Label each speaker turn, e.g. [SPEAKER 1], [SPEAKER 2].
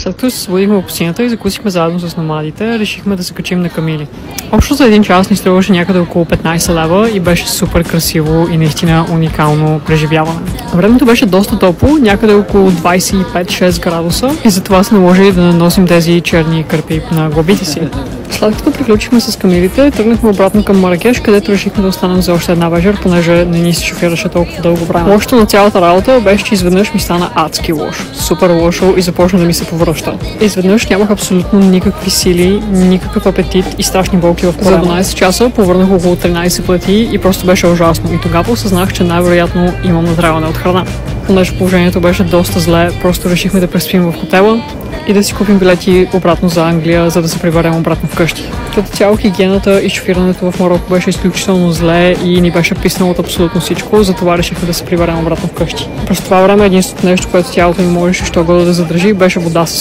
[SPEAKER 1] След като се свалихме в пустинята и закусихме заедно с номадите, решихме да се качим на камили. Общо за един час ни струваше някъде около 15 лева и беше супер красиво и наистина уникално преживяване. Времето беше доста топло, някъде около 25-6 градуса и затова се наложи да наносим тези черни кърпи на главите си. След като приключихме с камилите, тръгнахме обратно към Маракеш, където решихме да останем за още една вечер, понеже не ни се шофираше толкова дълго време. Лошото на цялата работа беше, че изведнъж ми стана адски лошо. Супер лошо и започна да ми се повръща. Изведнъж нямах абсолютно никакви сили, никакъв апетит и страшни болки в корема. За 12 часа повърнах около 13 пъти и просто беше ужасно. И тогава осъзнах, че най-вероятно имам натряване от храна. Понеже положението беше доста зле, просто решихме да преспим в хотела и да си купим билети обратно за Англия, за да се приберем обратно вкъщи. Като цяло хигиената и шофирането в Мароко беше изключително зле и ни беше писнало от абсолютно всичко, затова решихме да се приберем обратно вкъщи. През това време единственото нещо, което тялото ми можеше що-годе да задържи, беше вода с